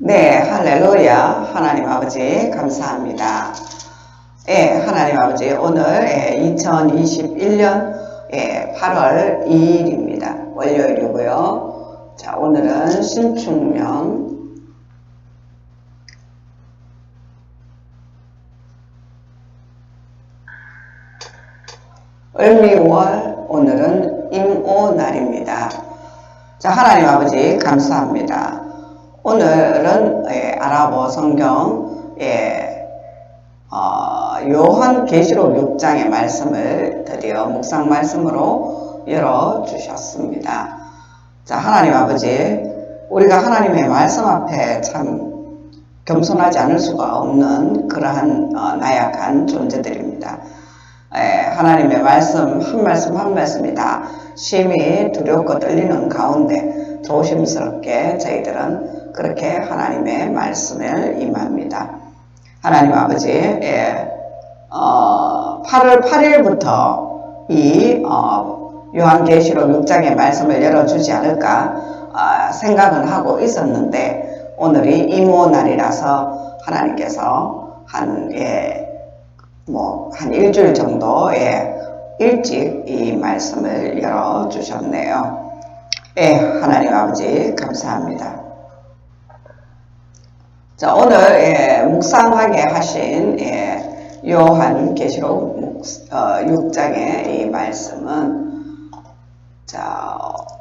네, 할렐루야. 하나님 아버지 감사합니다. 하나님 아버지 오늘 2021년 8월 2일입니다. 월요일이고요. 자, 오늘은 신축년 을미월, 오늘은 임오날입니다. 자, 하나님 아버지 감사합니다. 오늘은 아랍어 성경 요한계시록 6장의 말씀을 드디어 묵상 말씀으로 열어주셨습니다. 자, 하나님 아버지, 우리가 하나님의 말씀 앞에 참 겸손하지 않을 수가 없는 그러한 나약한 존재들입니다. 하나님의 말씀 한 말씀 한 말씀이 다 심히 두렵고 떨리는 가운데 조심스럽게 저희들은 그렇게 하나님의 말씀을 임합니다. 하나님 아버지, 8월 8일부터 이 요한계시록 6장의 말씀을 열어주지 않을까 생각은 하고 있었는데, 오늘이 임오날이라서 하나님께서 한 일주일 정도 일찍 이 말씀을 열어주셨네요. 하나님 아버지 감사합니다. 자, 오늘 묵상하게 하신 요한계시록 6장의 이 말씀은, 자,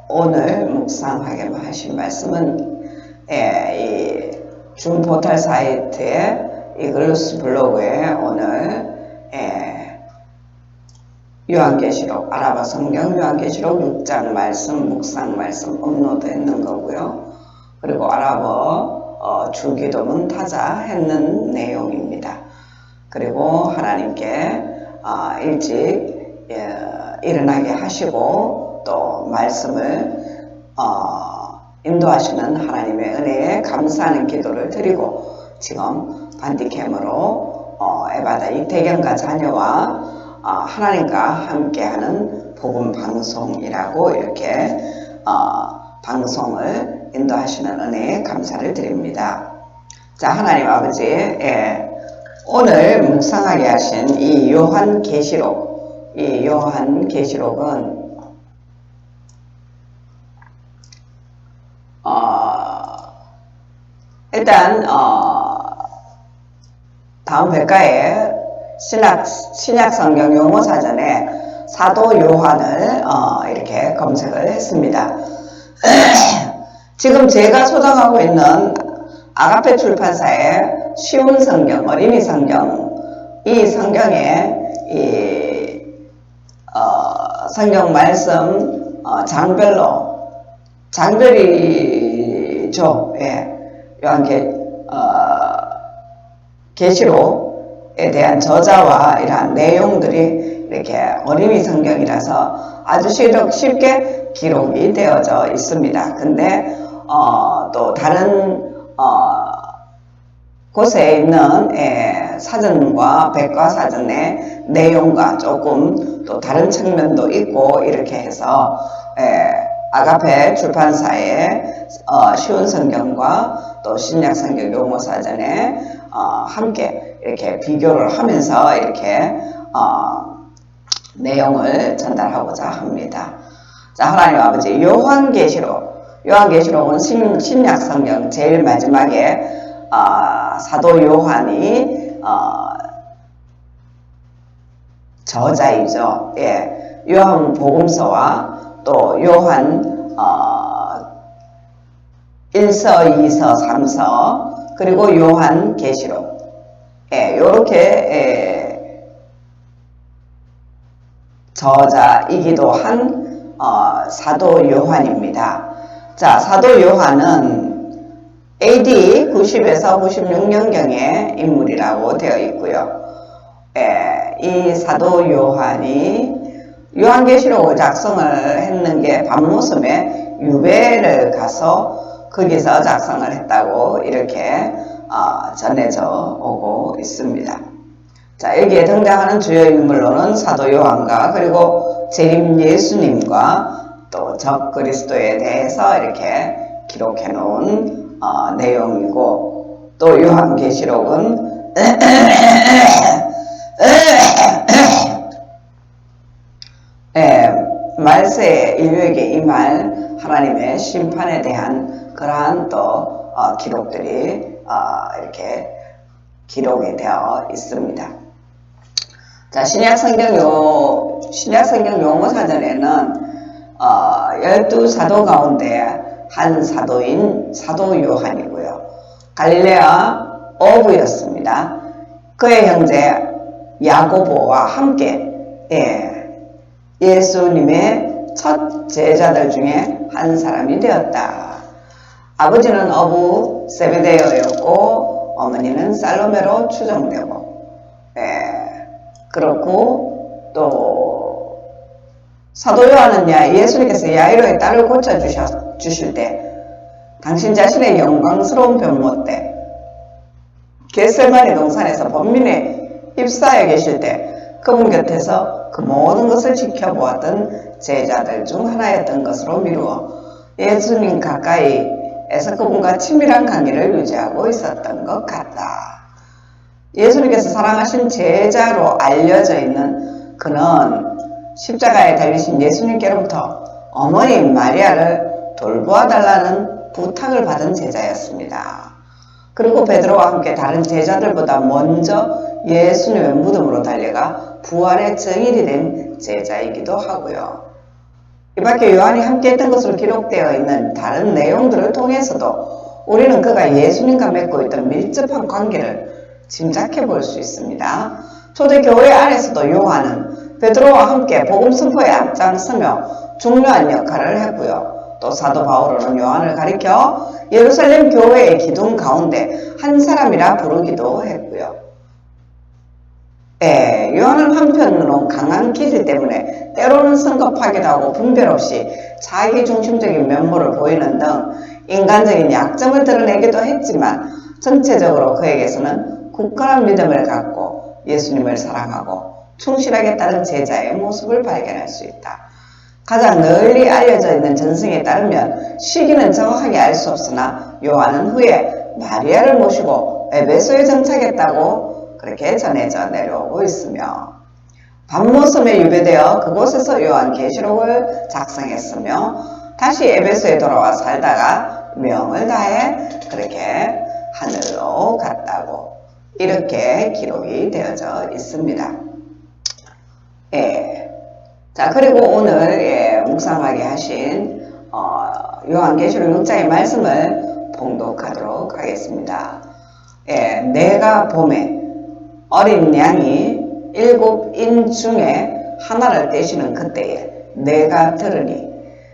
오늘 묵상하게 하신 말씀은 이 중포털 사이트의 이글루스 블로그에 오늘 요한계시록 아랍어 성경 요한계시록 6장 말씀 묵상 말씀 업로드 했는 거고요. 그리고 아랍어 주기도문 타자 했는 내용입니다. 그리고 하나님께 일찍 일어나게 하시고 또 말씀을 인도하시는 하나님의 은혜에 감사하는 기도를 드리고, 지금 반디캠으로 에바다 이태경과 자녀와 하나님과 함께하는 복음 방송이라고 이렇게 방송을 인도하시는 은혜에 감사를 드립니다. 자, 하나님 아버지, 오늘 묵상하게 하신 이 요한계시록, 이 요한계시록은 일단 다음 백과에 신약성경 용어사전에 사도 요한을 이렇게 검색을 했습니다. 지금 제가 소장하고 있는 아가페 출판사의 쉬운 성경, 어린이 성경, 이 성경에 이 성경 말씀 장별이죠. 계시록에 대한 저자와 이러한 내용들이 이렇게 어린이 성경이라서 아주 쉽게 기록이 되어져 있습니다. 근데 또 다른 곳에 있는 사전과 백과사전의 내용과 조금 또 다른 측면도 있고, 이렇게 해서 아가페 출판사의 쉬운 성경과 또 신약성경 용어사전에 함께 이렇게 비교를 하면서 이렇게 내용을 전달하고자 합니다. 자, 하나님 아버지, 요한계시록은 신약성경 제일 마지막에 사도 요한이 저자이죠. 요한복음서와 또 요한 1서, 2서, 3서, 그리고 요한계시록, 요렇게 저자이기도 한 사도 요한입니다. 자, 사도 요한은 AD 90에서 96년경의 인물이라고 되어 있고요. 이 사도 요한이 요한계시록을 작성을 했는 게 밤모섬에 유배를 가서 거기서 작성을 했다고 이렇게 전해져 오고 있습니다. 자, 여기에 등장하는 주요 인물로는 사도 요한과 그리고 재림 예수님과 또 적 그리스도에 대해서 이렇게 기록해 놓은 내용이고, 또 요한계시록은 말세에 인류에게 임할 하나님의 심판에 대한 그러한 또 기록들이 이렇게 기록이 되어 있습니다. 자, 신약성경 용어사전에는 12사도 가운데 한 사도인 사도 요한이고요. 갈릴레아 어부였습니다. 그의 형제 야고보와 함께 예수님의 첫 제자들 중에 한 사람이 되었다. 아버지는 어부 세베데오였고 어머니는 살로메로 추정되고, 그렇고 또 사도 요한은 예수님께서 야이로의 딸을 고쳐주실 때 당신 자신의 영광스러운 변모 때 겟세마네 동산에서 범민에 입사해 계실 때 그분 곁에서 그 모든 것을 지켜보았던 제자들 중 하나였던 것으로 미루어 예수님 가까이에서 그분과 친밀한 관계를 유지하고 있었던 것 같다. 예수님께서 사랑하신 제자로 알려져 있는 그는 십자가에 달리신 예수님께로부터 어머니 마리아를 돌보아달라는 부탁을 받은 제자였습니다. 그리고 베드로와 함께 다른 제자들보다 먼저 예수님의 무덤으로 달려가 부활의 증인이 된 제자이기도 하고요. 이 밖에 요한이 함께 했던 것으로 기록되어 있는 다른 내용들을 통해서도 우리는 그가 예수님과 맺고 있던 밀접한 관계를 짐작해 볼 수 있습니다. 초대교회 안에서도 요한은 베드로와 함께 복음 선포에 앞장서며 중요한 역할을 했고요. 또 사도 바울은 요한을 가리켜 예루살렘 교회의 기둥 가운데 한 사람이라 부르기도 했고요. 요한은 한편으로 강한 기질 때문에 때로는 성급하기도 하고 분별 없이 자기중심적인 면모를 보이는 등 인간적인 약점을 드러내기도 했지만 전체적으로 그에게서는 굳건한 믿음을 갖고 예수님을 사랑하고 충실하게 따른 제자의 모습을 발견할 수 있다. 가장 널리 알려져 있는 전승에 따르면 시기는 정확하게 알 수 없으나 요한은 후에 마리아를 모시고 에베소에 정착했다고 그렇게 전해져 내려오고 있으며, 밤모섬에 유배되어 그곳에서 요한계시록을 작성했으며 다시 에베소에 돌아와 살다가 명을 다해 그렇게 하늘로 갔다고 이렇게 기록이 되어져 있습니다. 자, 그리고 오늘 묵상하게 하신 요한계시록 6장의 말씀을 봉독하도록 하겠습니다. 내가 봄에 어린 양이 7인 중에 하나를 떼시는 그때에 내가 들으니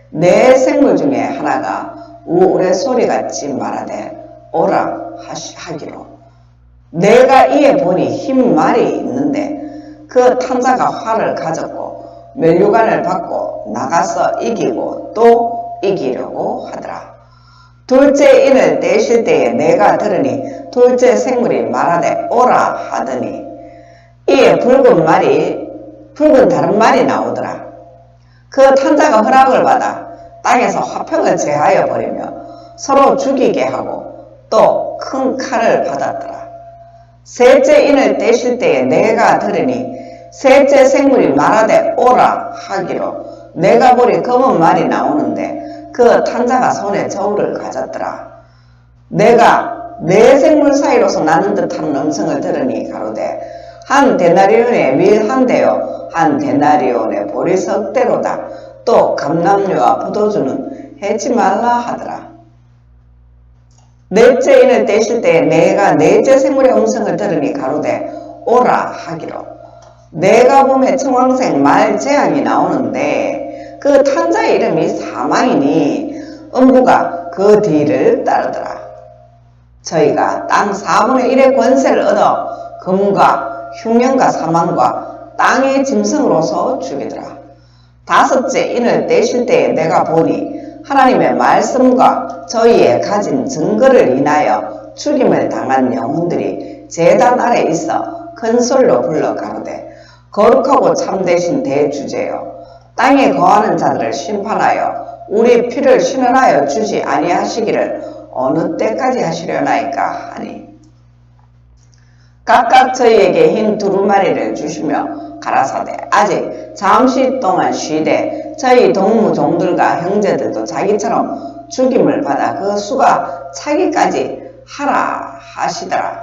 내 생물 중에 하나가 우울의 소리같이 말하되 오라 하기로, 내가 이에 보니 흰 말이 있는데 그 탄자가 활을 가졌고 면류관을 받고 나가서 이기고 또 이기려고 하더라. 둘째 인을 떼실 때에 내가 들으니 둘째 생물이 말하되 오라 하더니 이에 붉은 다른 말이 나오더라. 그 탄자가 허락을 받아 땅에서 화평을 제하여 버리며 서로 죽이게 하고 또 큰 칼을 받았더라. 셋째 인을 떼실 때에 내가 들으니 셋째 생물이 말하되 오라 하기로 내가 보니 검은 말이 나오는데 그 탄자가 손에 저울을 가졌더라. 내가 네 생물 사이로서 나는 듯한 음성을 들으니 가로되 한 데나리온의 밀 한 대요 한 데나리온의 보리 석 대로다. 또 감람류와 포도주는 해지 말라 하더라. 넷째 인을 떼실 때에 내가 넷째 생물의 음성을 들으니 가로되 오라 하기로 내가 보매 청황색 말 재앙이 나오는데 그 탄자의 이름이 사망이니 음부가 그 뒤를 따르더라. 저희가 땅 4분의 1의 권세를 얻어 금과 흉년과 사망과 땅의 짐승으로서 죽이더라. 다섯째 인을 떼실 때에 내가 보니 하나님의 말씀과 저희의 가진 증거를 인하여 죽임을 당한 영혼들이 제단 아래 있어 큰 소리로 불러 가로되 거룩하고 참되신 대주제여, 땅에 거하는 자들을 심판하여 우리 피를 신원하여 주지 아니하시기를 어느 때까지 하시려나이까 하니 각각 저희에게 흰 두루마리를 주시며 가라사대 아직 잠시 동안 쉬되 저희 동무종들과 형제들도 자기처럼 죽임을 받아 그 수가 차기까지 하라 하시더라.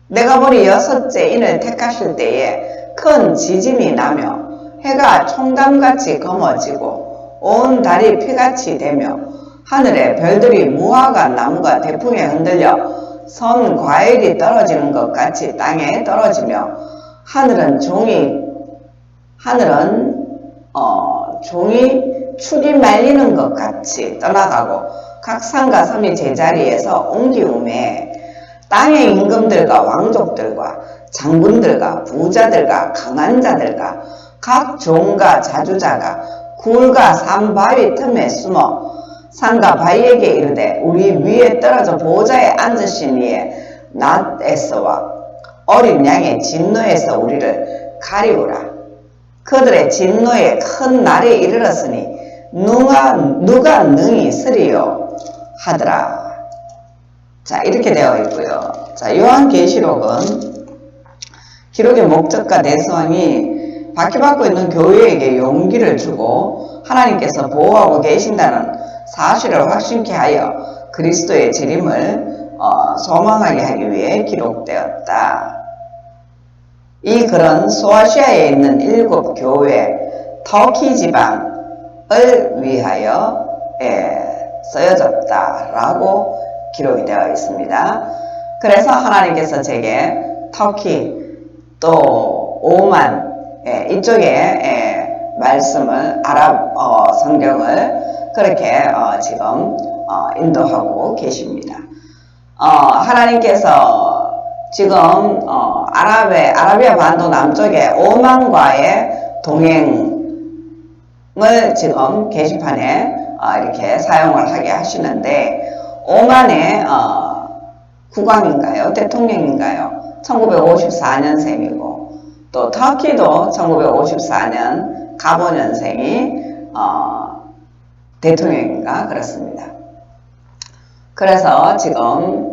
내가 보니 6째 인을 택하실 때에 큰 지진이 나며 해가 총담같이 검어지고 온 달이 피같이 되며 하늘에 별들이 무화과 나무가 대풍에 흔들려 선 과일이 떨어지는 것 같이 땅에 떨어지며 하늘은 종이 축이 말리는 것 같이 떠나가고 각 산과 섬이 제자리에서 옮기우매 땅의 임금들과 왕족들과 장군들과 부자들과 강한 자들과 각 종과 자주자가 굴과 산 바위 틈에 숨어 산과 바위에게 이르되 우리 위에 떨어져 보좌에 앉으신 이의 낫에서와 어린 양의 진노에서 우리를 가리우라. 그들의 진노의 큰 날이 이르렀으니 누가 능히 서리요 하더라. 자, 이렇게 되어 있고요. 자, 요한계시록은 기록의 목적과 내성이 바퀴받고 있는 교회에게 용기를 주고 하나님께서 보호하고 계신다는 사실을 확신케 하여 그리스도의 재림을 소망하게 하기 위해 기록되었다. 이 글은 소아시아에 있는 7 교회 터키 지방을 위하여 쓰여졌다라고 기록이 되어 있습니다. 그래서 하나님께서 제게 터키 또 오만 이쪽에 말씀을 아랍 성경을 그렇게 지금 인도하고 계십니다. 하나님께서 지금 아라비아 반도 남쪽에 오만과의 동행을 지금 게시판에 이렇게 사용을 하게 하시는데 오만의 국왕인가요? 대통령인가요? 1954년생이고 또 터키도 1954년 가보년생이 대통령인가 그렇습니다. 그래서 지금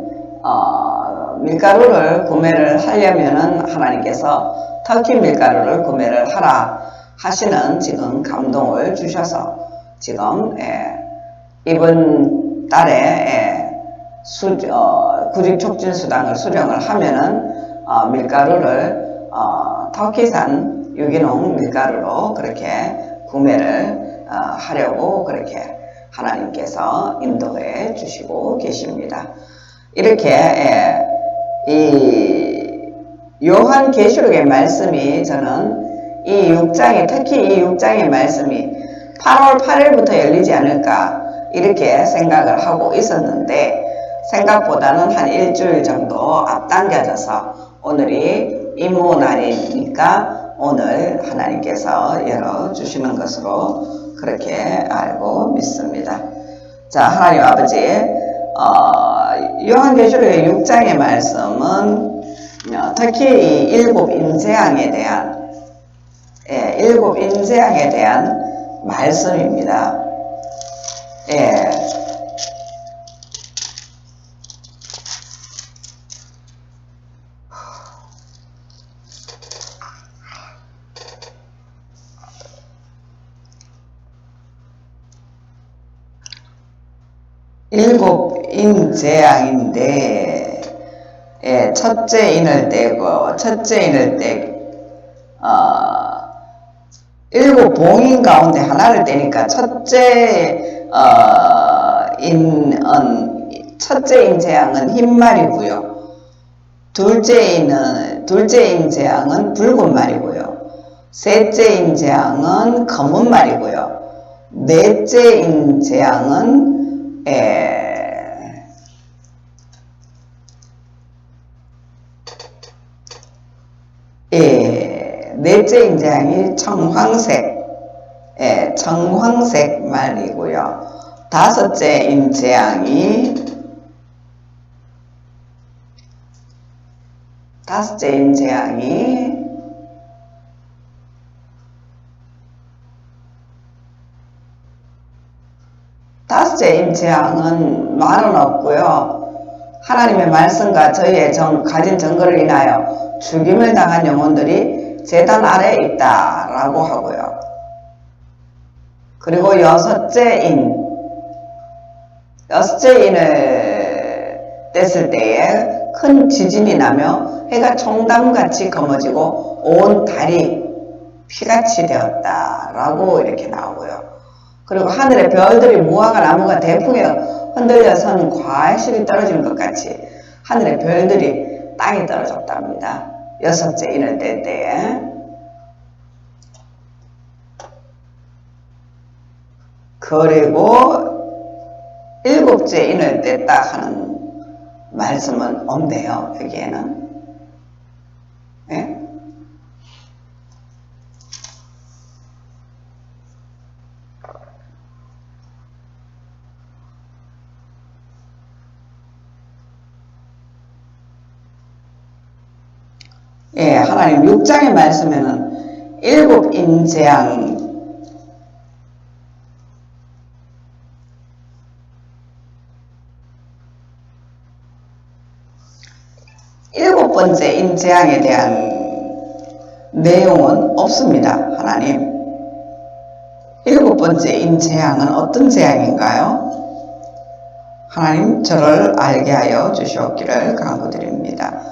밀가루를 구매를 하려면은 하나님께서 터키 밀가루를 구매를 하라 하시는 지금 감동을 주셔서 지금 이번 달에 구직촉진수당을 수령을 하면은 밀가루를 터키산 유기농 밀가루로 그렇게 구매를 하려고 그렇게 하나님께서 인도해 주시고 계십니다. 이렇게 이 요한계시록의 말씀이 저는 이 6장에 특히 이 6장의 말씀이 8월 8일부터 열리지 않을까 이렇게 생각을 하고 있었는데 생각보다는 한 일주일 정도 앞당겨져서 오늘이 임무날이니까 오늘 하나님께서 열어주시는 것으로 그렇게 알고 믿습니다. 자, 하나님 아버지 요한계시록의 6장의 말씀은 특히 이 7 인재앙에 대한 7 인재앙에 대한 말씀입니다. 일곱 인재앙인데 첫째 인을 떼고 첫째 인을 일곱 봉인 가운데 하나를 떼니까 첫째 인재앙은 흰 말이고요. 둘째 인재앙은 붉은 말이고요. 셋째 인재앙은 검은 말이고요. 넷째 인재앙은 넷째 인재앙이 청황색 말이고요. 다섯째 인재앙이 번째인 재앙은 말은 없고요. 하나님의 말씀과 저희의 가진 증거를 인하여 죽임을 당한 영혼들이 재단 아래에 있다라고 하고요. 그리고 여섯째 인을 뗐을 때에 큰 지진이 나며 해가 총담같이 검어지고 온 달이 피같이 되었다라고 이렇게 나오고요. 그리고 하늘의 별들이 무화과 나무가 대풍에 흔들려선 과실이 떨어지는 것 같이 하늘의 별들이 땅에 떨어졌답니다. 여섯째 인을 뗄 때에. 그리고 일곱째 인을 뗐다 하는 말씀은 없네요. 여기에는. 네? 예, 하나님 6장의 말씀에는 일곱 인 재앙, 일곱 번째 인 재앙에 대한 내용은 없습니다. 하나님. 일곱 번째 인 재앙은 어떤 재앙인가요? 하나님 저를 알게 하여 주시옵기를 간구드립니다.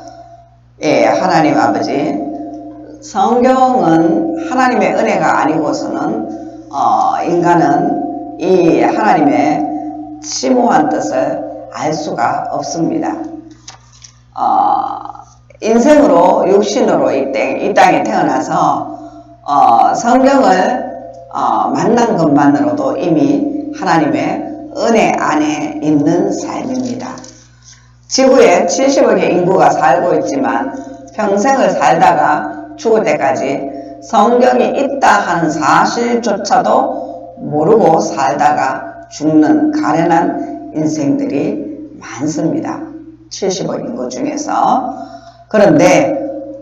예, 하나님 아버지, 성경은 하나님의 은혜가 아니고서는 인간은 이 하나님의 심오한 뜻을 알 수가 없습니다. 인생으로 육신으로 이 땅에 태어나서 성경을 만난 것만으로도 이미 하나님의 은혜 안에 있는 삶입니다. 지구에 70억의 인구가 살고 있지만 평생을 살다가 죽을 때까지 성경이 있다 하는 사실조차도 모르고 살다가 죽는 가련한 인생들이 많습니다. 70억 인구 중에서. 그런데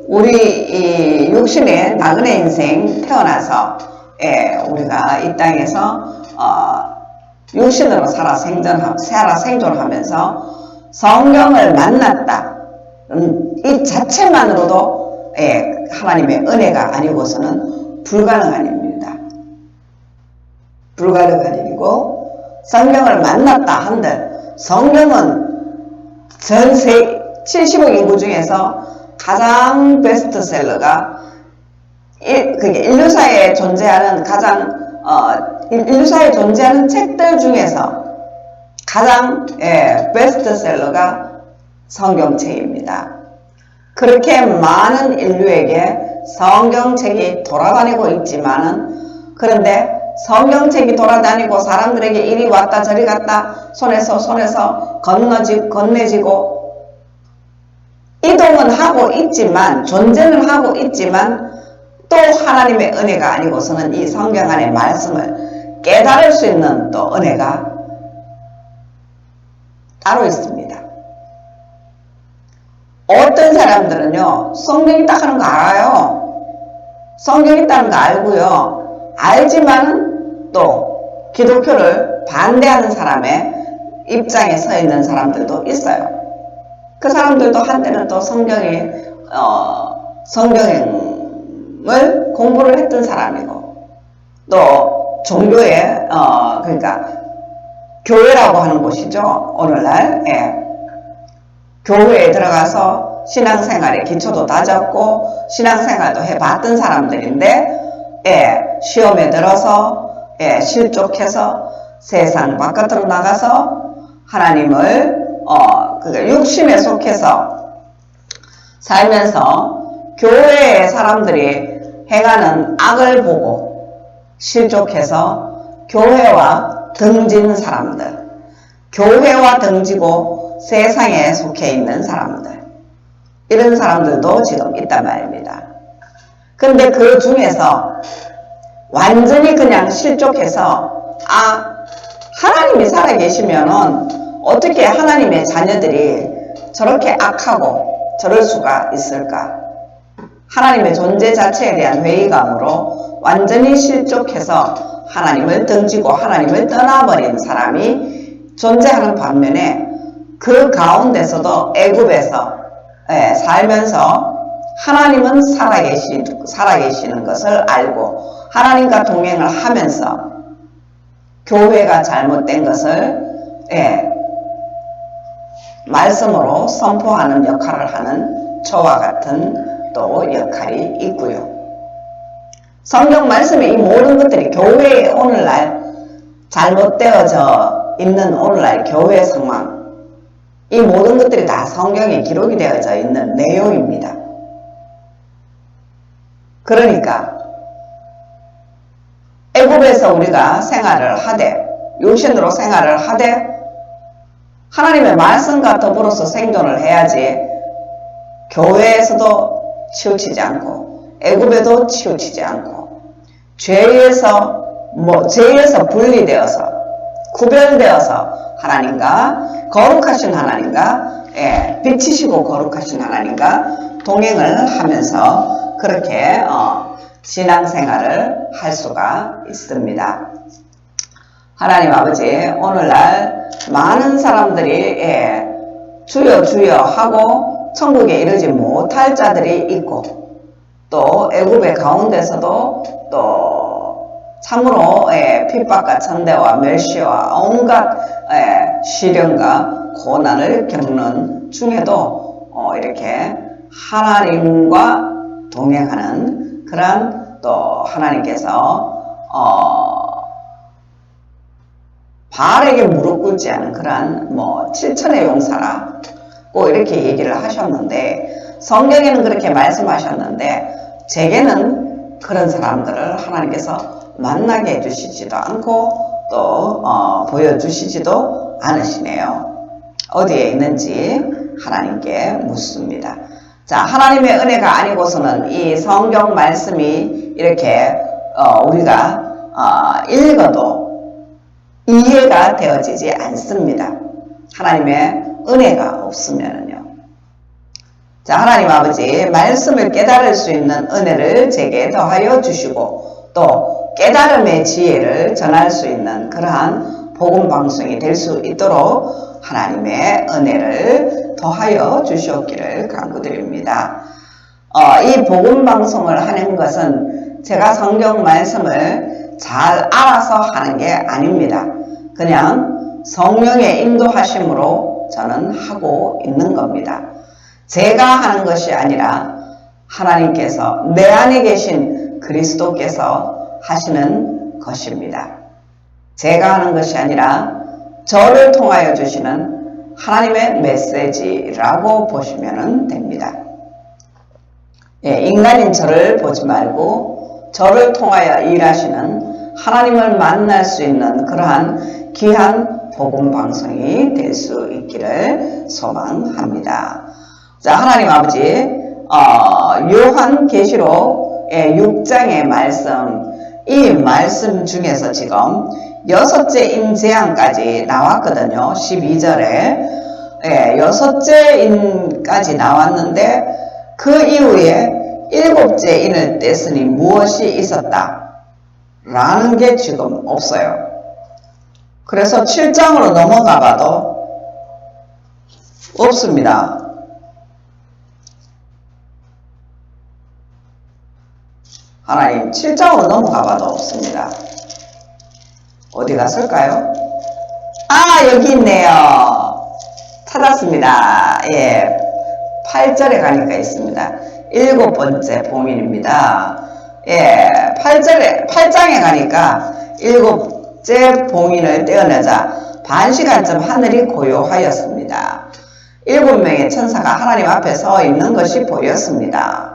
우리 이 육신의 나그네 인생 태어나서 우리가 이 땅에서 육신으로 살아 생존하면서 성경을 만났다. 이 자체만으로도 하나님의 은혜가 아니고서는 불가능한 일입니다. 불가능한 일이고, 성경을 만났다 한들 성경은 전 세계 70억 인구 중에서 가장 베스트셀러가 그게 인류사에 존재하는 인류사에 존재하는 책들 중에서 가장 베스트셀러가 성경책입니다. 그렇게 많은 인류에게 성경책이 돌아다니고 있지만은, 그런데 성경책이 돌아다니고 사람들에게 이리 왔다 저리 갔다 손에서 건네지고 이동은 하고 있지만, 존재는 하고 있지만 또 하나님의 은혜가 아니고서는 이 성경 안의 말씀을 깨달을 수 있는 또 은혜가 따로 있습니다. 어떤 사람들은요, 성경 있다 하는 거 알아요. 성경 있다는 거 알고요. 알지만은 또 기독교를 반대하는 사람의 입장에 서 있는 사람들도 있어요. 그 사람들도 한때는 또 성경을 공부를 했던 사람이고, 또 종교에 그러니까 교회라고 하는 곳이죠. 오늘날 교회에 들어가서 신앙생활의 기초도 다졌고 신앙생활도 해봤던 사람들인데 시험에 들어서 실족해서 세상 바깥으로 나가서 하나님을 육신에 속해서 살면서 교회의 사람들이 행하는 악을 보고 실족해서 교회와 등진 사람들, 교회와 등지고 세상에 속해 있는 사람들, 이런 사람들도 지금 있단 말입니다. 근데 그 중에서 완전히 그냥 실족해서 하나님이 살아계시면은 어떻게 하나님의 자녀들이 저렇게 악하고 저럴 수가 있을까? 하나님의 존재 자체에 대한 회의감으로 완전히 실족해서 하나님을 등지고 하나님을 떠나버린 사람이 존재하는 반면에 그 가운데서도 애굽에서 살면서 하나님은 살아계시는 것을 알고 하나님과 동행을 하면서 교회가 잘못된 것을 말씀으로 선포하는 역할을 하는 저와 같은 또 역할이 있고요. 성경 말씀의 이 모든 것들이 교회의 오늘날 잘못되어져 있는 오늘날 교회 상황, 이 모든 것들이 다 성경에 기록이 되어져 있는 내용입니다. 그러니까 애굽에서 우리가 생활을 하되 육신으로 생활을 하되 하나님의 말씀과 더불어서 생존을 해야지 교회에서도 치우치지 않고 애굽에도 치우치지 않고 죄에서 분리되어서 구별되어서 하나님과 거룩하신 하나님과 빛이시고 거룩하신 하나님과 동행을 하면서 그렇게 신앙생활을 할 수가 있습니다. 하나님 아버지, 오늘날 많은 사람들이 주여 주여 하고 천국에 이르지 못할 자들이 있고 또 애굽의 가운데서도 또 참으로 핍박과 천대와 멸시와 온갖 시련과 고난을 겪는 중에도 이렇게 하나님과 동행하는 그런 또 하나님께서 바알에게 무릎 꿇지 않은 그러한 7천의 용사라고 이렇게 얘기를 하셨는데 성경에는 그렇게 말씀하셨는데 제게는 그런 사람들을 하나님께서 만나게 해주시지도 않고 또 보여주시지도 않으시네요. 어디에 있는지 하나님께 묻습니다. 자, 하나님의 은혜가 아니고서는 이 성경 말씀이 이렇게 우리가 읽어도 이해가 되어지지 않습니다. 하나님의 은혜가 없으면은요. 자, 하나님 아버지, 말씀을 깨달을 수 있는 은혜를 제게 더하여 주시고 또 깨달음의 지혜를 전할 수 있는 그러한 복음 방송이 될 수 있도록 하나님의 은혜를 더하여 주시옵기를 간구드립니다. 이 복음 방송을 하는 것은 제가 성경 말씀을 잘 알아서 하는 게 아닙니다. 그냥 성령의 인도하심으로 저는 하고 있는 겁니다. 제가 하는 것이 아니라 하나님께서 내 안에 계신 그리스도께서 하시는 것입니다. 제가 하는 것이 아니라 저를 통하여 주시는 하나님의 메시지라고 보시면 됩니다. 인간인 저를 보지 말고 저를 통하여 일하시는 하나님을 만날 수 있는 그러한 귀한 복음 방송이 될 수 있기를 소망합니다. 자, 하나님 아버지, 요한계시록 6장의 말씀, 이 말씀 중에서 지금 6째 인재앙까지 나왔거든요. 12절에 6째 인까지 나왔는데 그 이후에 7째 인을 뗐으니 무엇이 있었다 라는 게 지금 없어요. 그래서 7장으로 넘어가 봐도 없습니다. 하나님, 7장으로 넘어가 봐도 없습니다. 어디 갔을까요? 아, 여기 있네요. 찾았습니다. 8절에 가니까 있습니다. 7번째 봉인입니다. 8장에 가니까 7째 봉인을 떼어내자 반시간쯤 하늘이 고요하였습니다. 7명의 천사가 하나님 앞에 서 있는 것이 보였습니다.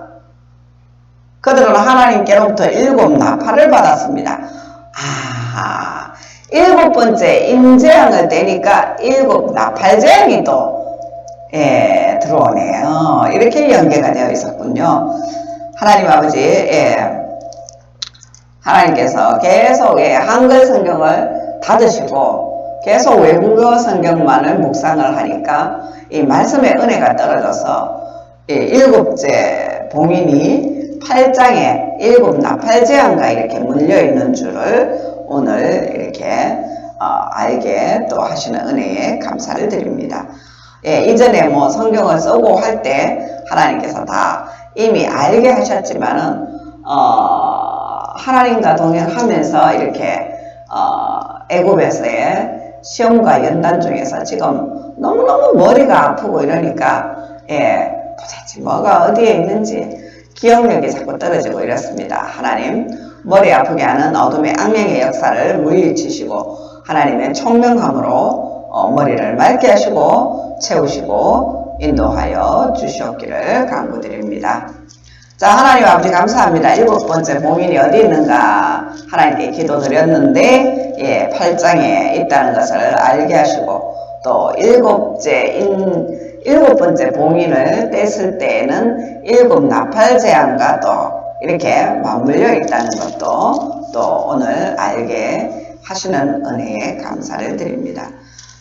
그들은 하나님께로부터 7 나팔을 받았습니다. 7번째 인재앙을 떼니까 7 나팔재앙이 또 들어오네요. 이렇게 연계가 되어 있었군요. 하나님 아버지, 하나님께서 계속 한글 성경을 닫으시고 계속 외국어 성경만을 묵상을 하니까 이 말씀의 은혜가 떨어져서 7째 봉인이 8장에 7 나팔재앙과 이렇게 물려있는 줄을 오늘 이렇게 알게 또 하시는 은혜에 감사를 드립니다. 예, 이전에 뭐 성경을 쓰고 할 때 하나님께서 다 이미 알게 하셨지만은 하나님과 동행하면서 이렇게 애굽에서의 시험과 연단 중에서 지금 너무너무 머리가 아프고 이러니까 예, 도대체 뭐가 어디에 있는지 기억력이 자꾸 떨어지고 이렇습니다. 하나님 머리 아프게 하는 어둠의 악령의 역사를 물리치시고 하나님의 총명함으로 머리를 맑게 하시고 채우시고 인도하여 주시옵기를 간구드립니다. 자, 하나님 아버지 감사합니다. 7번째 봉인이 어디 있는가 하나님께 기도드렸는데 예, 8장에 있다는 것을 알게 하시고 또 7번째 봉인을 뗐을 때에는 7 나팔 재앙과 또 이렇게 맞물려 있다는 것도 또 오늘 알게 하시는 은혜에 감사를 드립니다.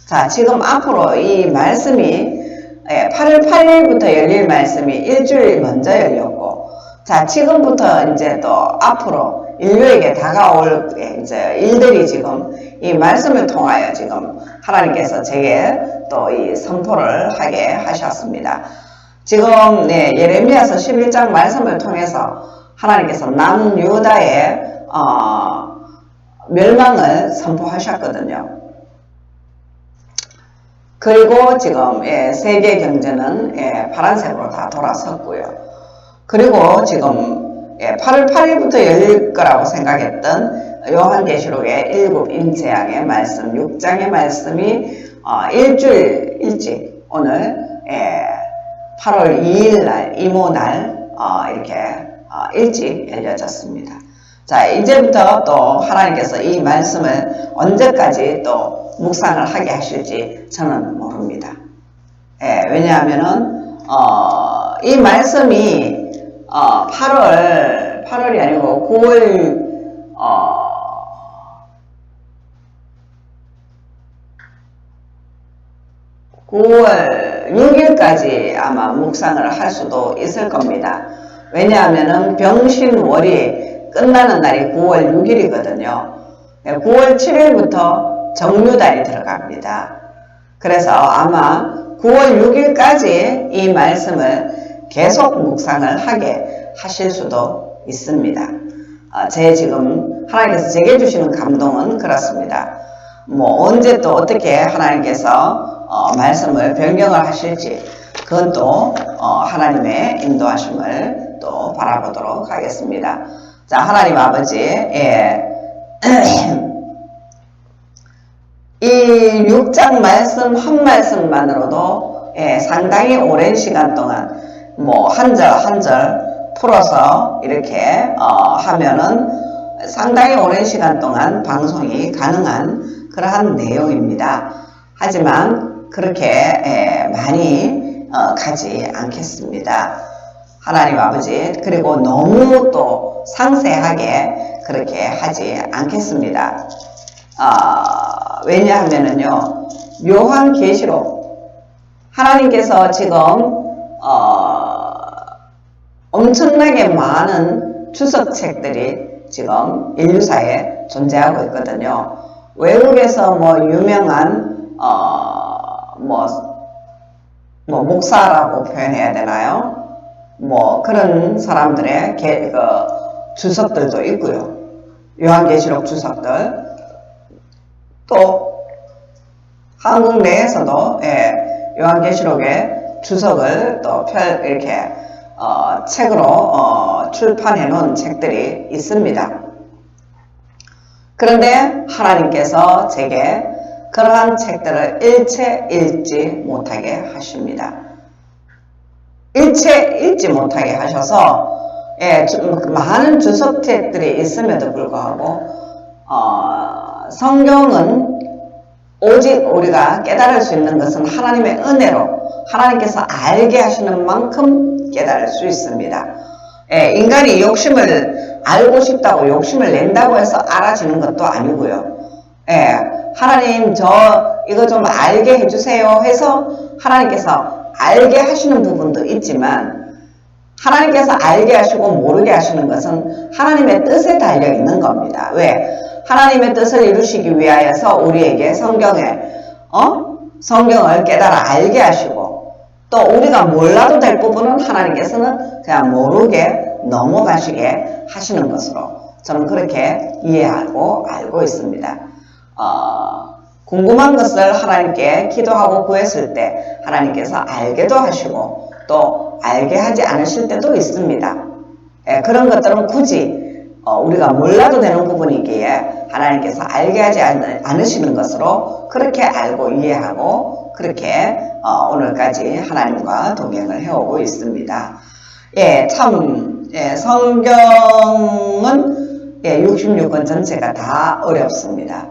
자, 지금 앞으로 이 말씀이 8월 8일부터 열릴 말씀이 일주일 먼저 열렸고, 자, 지금부터 이제 또 앞으로 인류에게 다가올 이제 일들이 지금 이 말씀을 통하여 지금 하나님께서 제게 또 이 선포를 하게 하셨습니다. 지금 예레미야서 11장 말씀을 통해서 하나님께서 남유다의 멸망을 선포하셨거든요. 그리고 지금 세계 경제는 파란색으로 다 돌아섰고요. 그리고 지금 8월 8일부터 열릴 거라고 생각했던 요한계시록의 7 재앙의 말씀, 6장의 말씀이 일주일 일찍 오늘 8월 2일 날 이모날 이렇게 일찍 열려졌습니다. 자, 이제부터 또 하나님께서 이 말씀을 언제까지 또 묵상을 하게 하실지 저는 모릅니다. 왜냐하면은 이 말씀이 8월이 아니고 9월 6일까지 아마 묵상을 할 수도 있을 겁니다. 왜냐하면은 병신월이 끝나는 날이 9월 6일이거든요. 9월 7일부터 정유달이 들어갑니다. 그래서 아마 9월 6일까지 이 말씀을 계속 묵상을 하게 하실 수도 있습니다. 제 지금 하나님께서 제게 주시는 감동은 그렇습니다. 뭐 언제 또 어떻게 하나님께서 말씀을 변경을 하실지 그건 또 하나님의 인도하심을 또 바라보도록 하겠습니다. 자, 하나님 아버지, 이 6장 말씀 한 말씀만으로도 상당히 오랜 시간 동안 뭐 한 절 한 절 풀어서 이렇게 하면은 상당히 오랜 시간 동안 방송이 가능한 그러한 내용입니다. 하지만 그렇게 많이 가지 않겠습니다. 하나님 아버지, 그리고 너무 또 상세하게 그렇게 하지 않겠습니다. 왜냐하면은요, 요한계시록 하나님께서 지금 엄청나게 많은 주석책들이 지금 인류사에 존재하고 있거든요. 외국에서 뭐 유명한 뭐 목사라고 표현해야 되나요? 뭐 그런 사람들의 주석들도 있고요. 요한계시록 주석들, 또 한국 내에서도 요한계시록의 주석을 또 이렇게 책으로 출판해 놓은 책들이 있습니다. 그런데 하나님께서 제게 그러한 책들을 일체 읽지 못하게 하십니다. 일체 읽지 못하게 하셔서 많은 주석책들이 있음에도 불구하고 성경은 오직 우리가 깨달을 수 있는 것은 하나님의 은혜로 하나님께서 알게 하시는 만큼 깨달을 수 있습니다. 인간이 욕심을 알고 싶다고 욕심을 낸다고 해서 알아지는 것도 아니고요. 하나님 이거 좀 알게 해주세요 해서 하나님께서 알게 하시는 부분도 있지만 하나님께서 알게 하시고 모르게 하시는 것은 하나님의 뜻에 달려 있는 겁니다. 왜? 하나님의 뜻을 이루시기 위하여서 우리에게 성경을 깨달아 알게 하시고, 또 우리가 몰라도 될 부분은 하나님께서는 그냥 모르게 넘어가시게 하시는 것으로 저는 그렇게 이해하고 알고 있습니다. 궁금한 것을 하나님께 기도하고 구했을 때 하나님께서 알게도 하시고 또 알게 하지 않으실 때도 있습니다. 그런 것들은 굳이 우리가 몰라도 되는 부분이기에 하나님께서 알게 하지 않으시는 것으로 그렇게 알고 이해하고 그렇게 오늘까지 하나님과 동행을 해오고 있습니다. 성경은 66권 전체가 다 어렵습니다.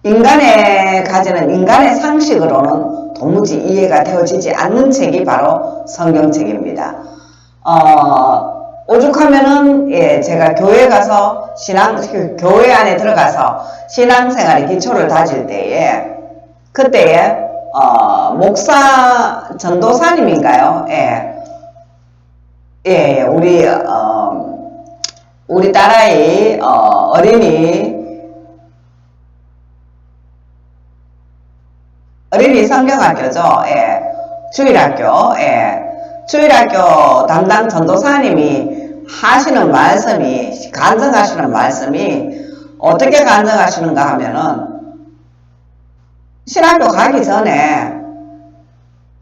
인간의 가지는 인간의 상식으로는 도무지 이해가 되어지지 않는 책이 바로 성경책입니다. 오죽하면은 제가 교회 가서 교회 안에 들어가서 신앙생활의 기초를 다질 때에 그때에 목사 전도사님인가요? 우리 딸아이 어린이 성경학교죠. 주일학교 담당 전도사님이 하시는 말씀이, 간증하시는 말씀이 어떻게 간증하시는가 하면은 신학교 가기 전에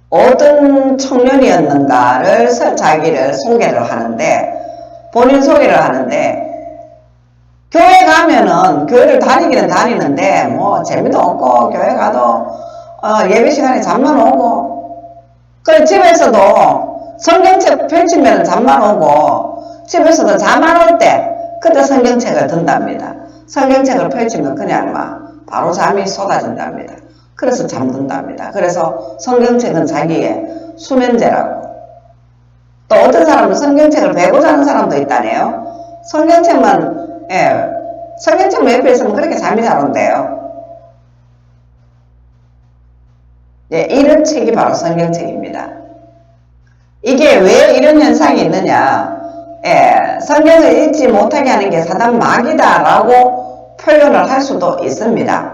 어떤 청년이었는가를 자기를 소개를 하는데, 본인 소개를 하는데, 교회 가면은 교회를 다니기는 다니는데 뭐 재미도 없고, 교회 가도 예배 시간에 잠만 오고, 그래 집에서도 성경책 펼치면 잠만 오고, 집에서도 잠 안 올 때 그때 성경책을 든답니다. 성경책을 펼치면 그냥 바로 잠이 쏟아진답니다. 그래서 잠든답니다. 그래서 성경책은 자기의 수면제라고. 또 어떤 사람은 성경책을 베고 자는 사람도 있다네요. 성경책만 옆에 있으면 그렇게 잠이 잘 온대요. 이런 책이 바로 성경책입니다. 이게 왜 이런 현상이 있느냐? 성경을 읽지 못하게 하는 게 사단 마귀다라고 표현을 할 수도 있습니다.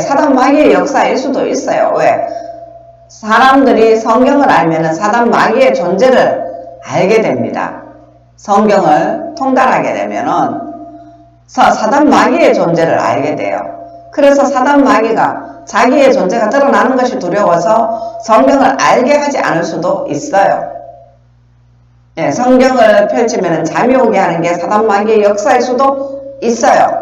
사단 마귀의 역사일 수도 있어요. 왜? 사람들이 성경을 알면은 사단 마귀의 존재를 알게 됩니다. 성경을 통달하게 되면은 사단 마귀의 존재를 알게 돼요. 그래서 사단 마귀가 자기의 존재가 드러나는 것이 두려워서 성경을 알게 하지 않을 수도 있어요. 성경을 펼치면 잠이 오게 하는 게 사단 마귀의 역사일 수도 있어요.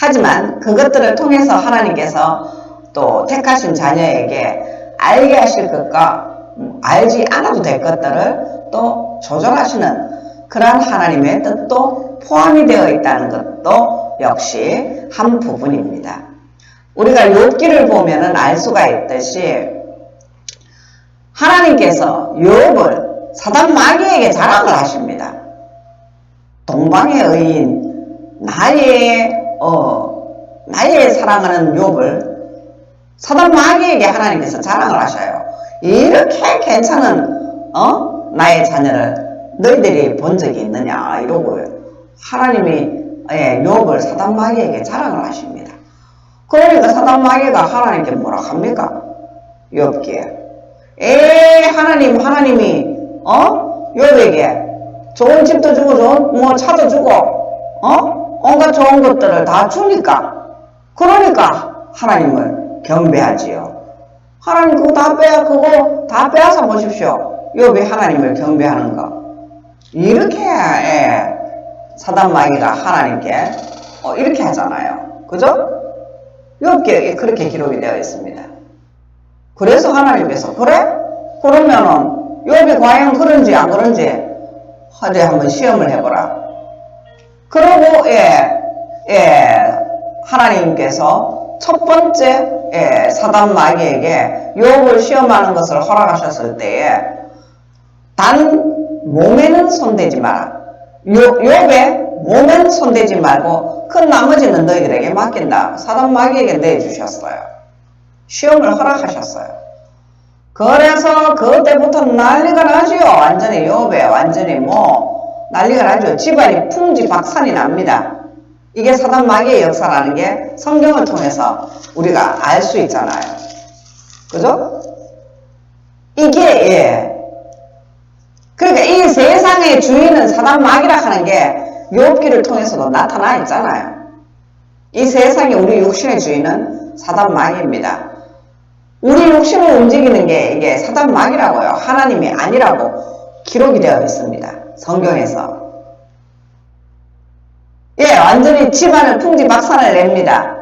하지만 그것들을 통해서 하나님께서 또 택하신 자녀에게 알게 하실 것과 알지 않아도 될 것들을 또 조절하시는 그러한 하나님의 뜻도 포함이 되어 있다는 것도 역시 한 부분입니다. 우리가 욥기를 보면은 알 수가 있듯이 하나님께서 욥을 사단 마귀에게 자랑을 하십니다. 동방의 의인 나의 사랑하는 욥을 사단 마귀에게 하나님께서 자랑을 하셔요. 이렇게 괜찮은 나의 자녀를 너희들이 본 적이 있느냐 이러고요. 하나님이 욥을 사단 마귀에게 자랑을 하십니다. 그러니까 사단 마귀가 하나님께 뭐라 합니까? 욥기에 하나님이 욥에게 좋은 집도 주고 좋은 차도 주고 온갖 좋은 것들을 다 주니까, 그러니까 하나님을 경배하지요. 하나님 그거 다 빼앗아 보십시오. 욥이 하나님을 경배하는 거. 이렇게 사단 마귀가 하나님께 이렇게 하잖아요. 그죠? 욥기에 그렇게 기록이 되어 있습니다. 그래서 하나님께서 그러면은 욥이 과연 그런지 안 그런지 어제 한번 시험을 해보라. 그러고 하나님께서 첫 번째 사단 마귀에게 욥을 시험하는 것을 허락하셨을 때에 단 몸에는 손대지 마라. 욥의 몸에는 손대지 말고 큰 나머지는 너희들에게 맡긴다. 사단 마귀에게 내주셨어요. 시험을 허락하셨어요. 그래서 그때부터 난리가 나죠. 완전히 욥에 완전히 난리가 나죠. 집안이 풍지박산이 납니다. 이게 사단 마귀의 역사라는 게 성경을 통해서 우리가 알 수 있잖아요. 그죠? 이게 그러니까 이 세상의 주인은 사단 마귀라 하는 게 욥기를 통해서도 나타나 있잖아요. 이 세상의 우리 육신의 주인은 사단 마귀입니다. 우리 육신을 움직이는 게 이게 사단 마귀라고요. 하나님이 아니라고 기록이 되어 있습니다. 성경에서. 완전히 집안을 풍지박산을 냅니다.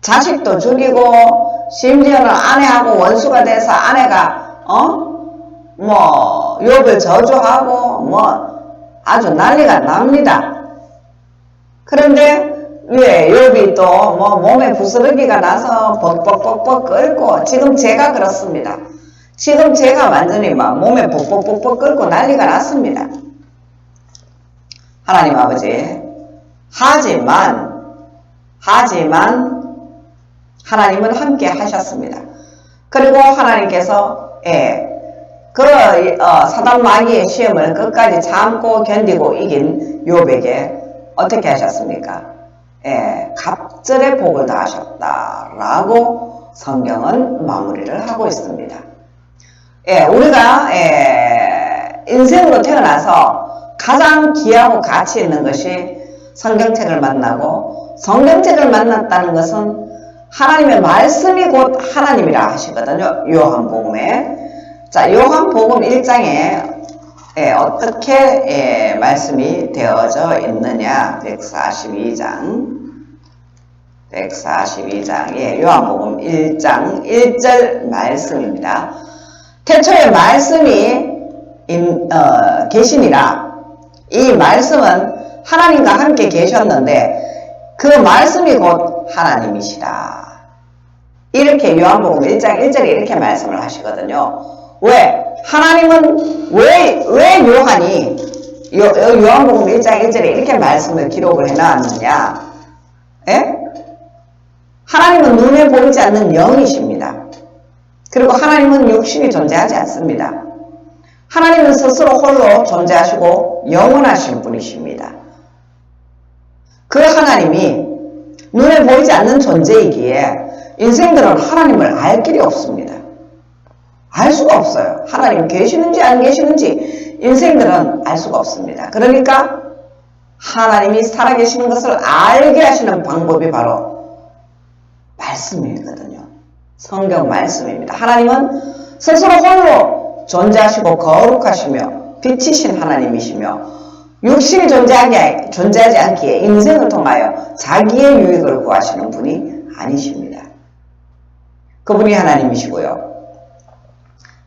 자식도 죽이고 심지어는 아내하고 원수가 돼서 아내가 욥을 저주하고 아주 난리가 납니다. 그런데 욥이 또 몸에 부스러기가 나서 벅벅벅벅 끓고 지금 제가 그렇습니다. 지금 제가 완전히 막 몸에 벅벅벅벅 끓고 난리가 났습니다. 하나님 아버지, 하지만 하나님은 함께 하셨습니다. 그리고 하나님께서 사단 마귀의 시험을 끝까지 참고 견디고 이긴 욥에게 어떻게 하셨습니까? 갑절의 복을 다하셨다라고 성경은 마무리를 하고 있습니다. 우리가 인생으로 태어나서 가장 귀하고 가치 있는 것이 성경책을 만나고, 성경책을 만났다는 것은 하나님의 말씀이 곧 하나님이라 하시거든요. 요한복음에. 자, 요한복음 1장에 어떻게 말씀이 되어져 있느냐. 142장 요한복음 1장 1절 말씀입니다. 태초에 말씀이 계시니라. 이 말씀은 하나님과 함께 계셨는데 그 말씀이 곧 하나님이시라. 이렇게 요한복음 1장 1절에 이렇게 말씀을 하시거든요. 왜? 하나님은 왜 요한이 요한복음 1장 1절에 이렇게 말씀을 기록을 해놨느냐? 하나님은 눈에 보이지 않는 영이십니다. 그리고 하나님은 육신이 존재하지 않습니다. 하나님은 스스로 홀로 존재하시고 영원하신 분이십니다. 그 하나님이 눈에 보이지 않는 존재이기에 인생들은 하나님을 알 길이 없습니다. 알 수가 없어요. 하나님 계시는지 안 계시는지 인생들은 알 수가 없습니다. 그러니까 하나님이 살아계시는 것을 알게 하시는 방법이 바로 말씀이거든요. 성경 말씀입니다. 하나님은 스스로 홀로 존재하시고 거룩하시며 빛이신 하나님이시며 육신이 존재하지 않기에 인생을 통하여 자기의 유익을 구하시는 분이 아니십니다. 그분이 하나님이시고요.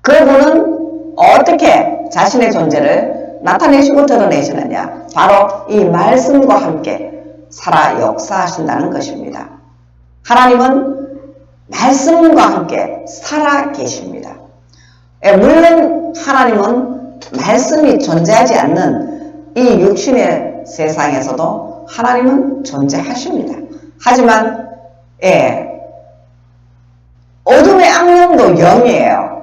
그분은 어떻게 자신의 존재를 나타내시고 드러내시느냐? 바로 이 말씀과 함께 살아 역사하신다는 것입니다. 하나님은 말씀과 함께 살아 계십니다. 물론 하나님은 말씀이 존재하지 않는 이 육신의 세상에서도 하나님은 존재하십니다. 하지만 어둠의 악령도 영이에요.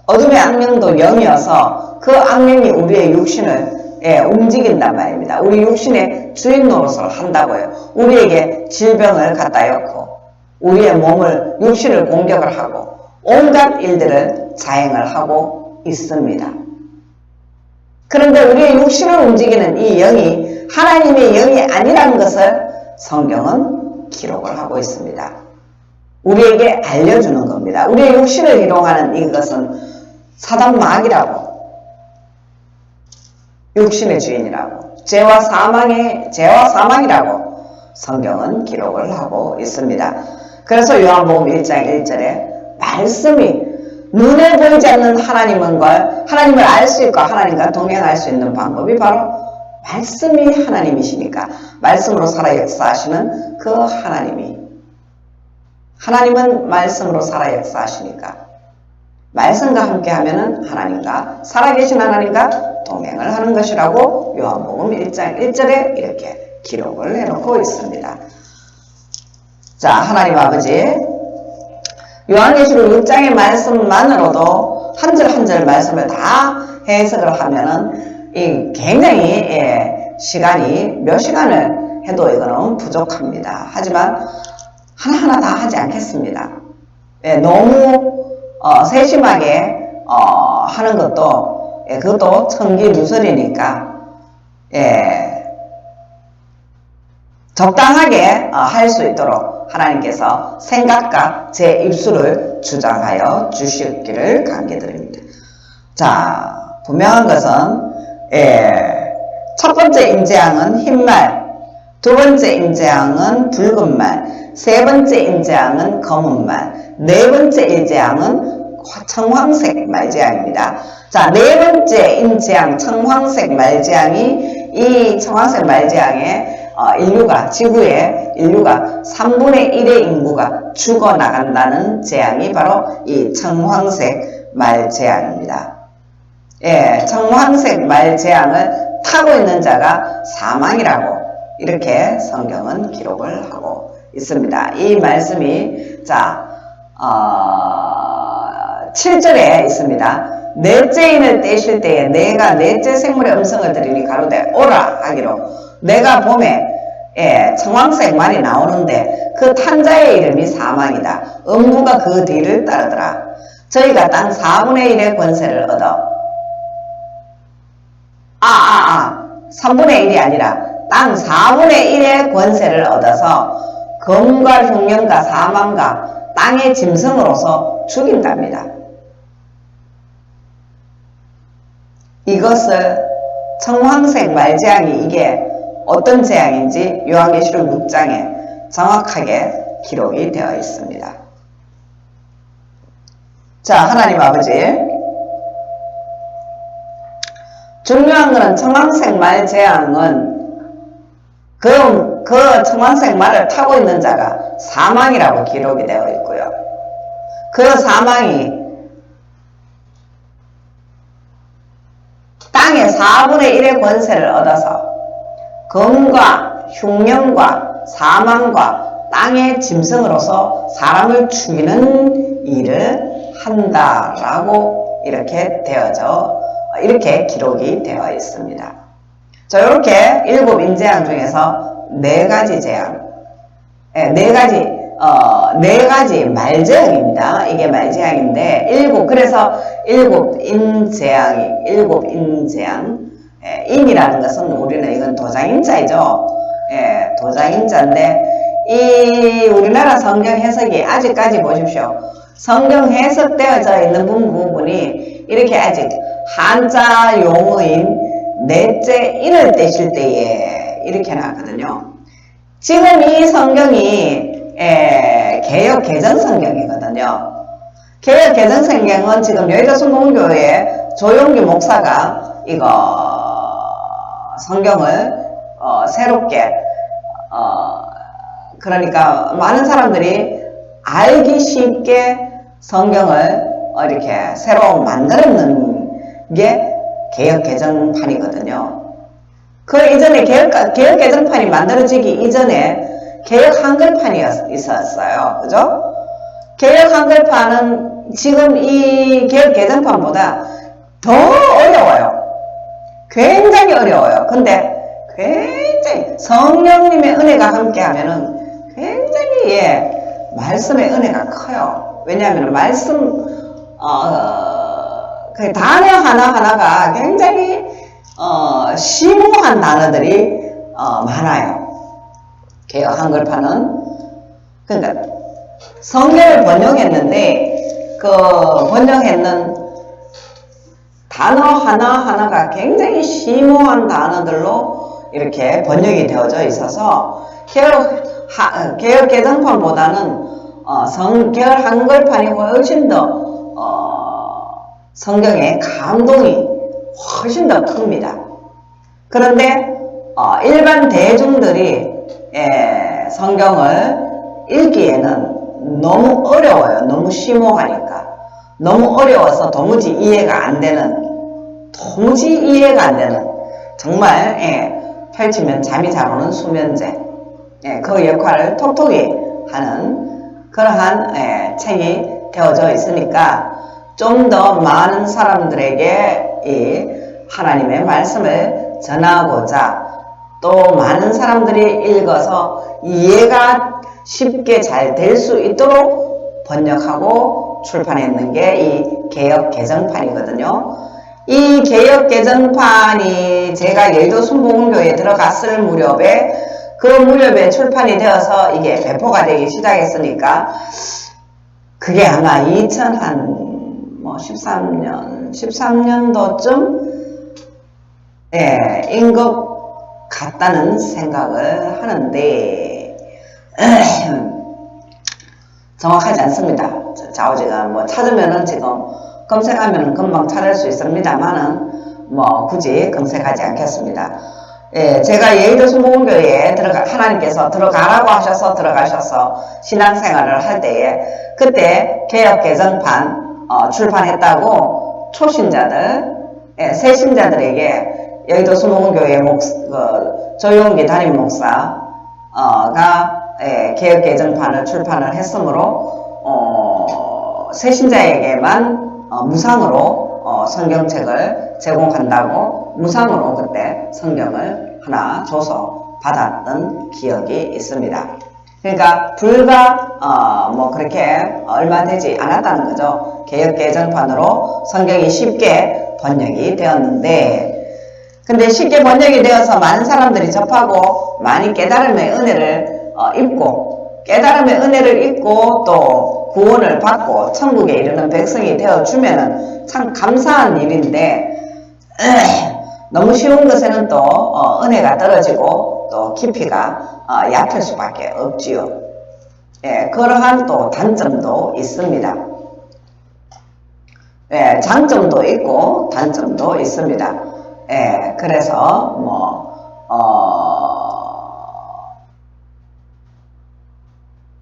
어둠의 악령도 영이어서 그 악령이 우리의 육신을 움직인단 말입니다. 우리 육신의 주인 노릇을 한다고요. 우리에게 질병을 갖다 엮고 우리의 몸을, 육신을 공격을 하고 온갖 일들을 자행을 하고 있습니다. 그런데 우리의 육신을 움직이는 이 영이 하나님의 영이 아니라는 것을 성경은 기록을 하고 있습니다. 우리에게 알려주는 겁니다. 우리의 육신을 희롱하는 이것은 사단 마귀라고, 육신의 주인이라고, 죄와 사망이라고 성경은 기록을 하고 있습니다. 그래서 요한복음 1장 1절에 말씀이 눈에 보이지 않는 하나님을 알 수 있고 하나님과 동행할 수 있는 방법이 바로 말씀이 하나님이시니까 말씀으로 살아 역사하시는 그 하나님은 말씀으로 살아 역사하시니까 말씀과 함께 하면은 하나님과 살아계신 하나님과 동행을 하는 것이라고 요한복음 1장 1절에 이렇게 기록을 해놓고 있습니다. 자, 하나님 아버지, 요한계시록 6장의 말씀만으로도 한 절 한 절 말씀을 다 해석을 하면은 굉장히 시간이 몇 시간을 해도 이거는 부족합니다. 하지만 하나하나 다 하지 않겠습니다. 예, 너무 세심하게 하는 것도 그것도 천기누설이니까 적당하게 할 수 있도록 하나님께서 생각과 제 입술을 주장하여 주시기를 간구드립니다. 자, 분명한 것은 첫 번째 임재앙은 흰말, 두 번째 임재앙은 붉은 말, 세 번째 임재앙은 검은 말, 네 번째 임재앙은 청황색 말재앙입니다. 자, 네 번째 임재앙 청황색 말재앙이 이 청황색 말재앙에 지구의 인류가 3분의 1의 인구가 죽어나간다는 재앙이 바로 이 청황색 말재앙입니다. 청황색 말재앙을 타고 있는 자가 사망이라고 이렇게 성경은 기록을 하고 있습니다. 이 말씀이 7절에 있습니다. 넷째 인을 떼실 때에 내가 넷째 생물의 음성을 들으니 가로되 오라 하기로 내가 봄에 청황색 말이 나오는데 그 탄자의 이름이 사망이다. 음부가 그 뒤를 따르더라. 저희가 땅 4분의 1의 권세를 얻어 3분의 1이 아니라 땅 4분의 1의 권세를 얻어서 검과 흉년과 사망과 땅의 짐승으로서 죽인답니다. 이것을 청황색 말재앙이 이게 어떤 재앙인지 요한계시록 6장에 정확하게 기록이 되어 있습니다. 자, 하나님 아버지, 중요한 것은 청황색 말 재앙은 그 청황색 말을 타고 있는 자가 사망이라고 기록이 되어 있고요. 그 사망이 땅의 4분의 1의 권세를 얻어서 검과 흉년과 사망과 땅의 짐승으로서 사람을 죽이는 일을 한다라고 이렇게 기록이 되어 있습니다. 자, 이렇게 7 임재앙 중에서 4가지 재앙, 4가지 말재앙입니다. 이게 말재앙인데, 그래서 7 임재앙, 인이라는 것은 우리는 이건 도장인자이죠. 도장인자인데, 이 우리나라 성경 해석이 아직까지 보십시오. 성경 해석되어져 있는 부분이 이렇게 아직 한자 용어인 넷째 인을 떼실 때에 이렇게 나왔거든요. 지금 이 성경이 개역 개정 성경이거든요. 개역 개정 성경은 지금 여의도 순복음교회 조용기 목사가 이거 성경을 새롭게 그러니까 많은 사람들이 알기 쉽게 성경을 이렇게 새로 만들었는 게 개역 개정판이거든요. 그 이전에 개역 개정판이 만들어지기 이전에 개역 한글판이 있었어요. 그죠? 개역 한글판은 지금 이 개역 개정판보다 더 어려워요. 굉장히 어려워요. 근데 굉장히 성령님의 은혜가 함께 하면은 굉장히 말씀의 은혜가 커요. 왜냐하면 말씀 그 단어 하나하나가 굉장히 심오한 단어들이 많아요. 개역 한글판은. 그러니까 성경을 번역했는데 그 번역했는 단어 하나하나가 굉장히 심오한 단어들로 이렇게 번역이 되어져 있어서 개역 개정판보다는 개역 한글판이 훨씬 더 성경의 감동이 훨씬 더 큽니다. 그런데 일반 대중들이 성경을 읽기에는 너무 어려워요. 너무 심오하니까. 너무 어려워서 도무지 이해가 안 되는 정말 펼치면 잠이 잘 오는 수면제, 그 역할을 톡톡히 하는 그러한 책이 되어져 있으니까 좀 더 많은 사람들에게 이 하나님의 말씀을 전하고자 또 많은 사람들이 읽어서 이해가 쉽게 잘 될 수 있도록 번역하고 출판했는 게 이 개역 개정판이거든요. 이 개역 개정판이 제가 여의도 순복음교회에 들어갔을 무렵에 그 무렵에 출판이 되어서 이게 배포가 되기 시작했으니까 그게 아마 13년도쯤 인 것 같다는 생각을 하는데 정확하지 않습니다. 좌우지가 뭐 찾으면은 지금 검색하면 금방 찾을 수 있습니다만은 뭐 굳이 검색하지 않겠습니다. 예, 제가 여의도 순복음교회에 하나님께서 들어가라고 하셔서 들어가셔서 신앙생활을 할 때에 그때 개역 개정판 출판했다고 초신자들, 새신자들에게 여의도 순복음교회 조용기 담임 목사가 개역 개정판을 출판을 했으므로 새신자에게만 무상으로 성경책을 제공한다고 무상으로 그때 성경을 하나 줘서 받았던 기억이 있습니다. 그러니까 불과 뭐 그렇게 얼마 되지 않았다는 거죠. 개역 개정판으로 성경이 쉽게 번역이 되었는데, 근데 쉽게 번역이 되어서 많은 사람들이 접하고 많이 깨달음의 은혜를 입고, 깨달음의 은혜를 입고 또 구원을 받고 천국에 이르는 백성이 되어주면은 참 감사한 일인데, 너무 쉬운 것에는 또 은혜가 떨어지고 또 깊이가 얕을 수밖에 없지요. 예, 그러한 또 단점도 있습니다. 예, 장점도 있고 단점도 있습니다. 예, 그래서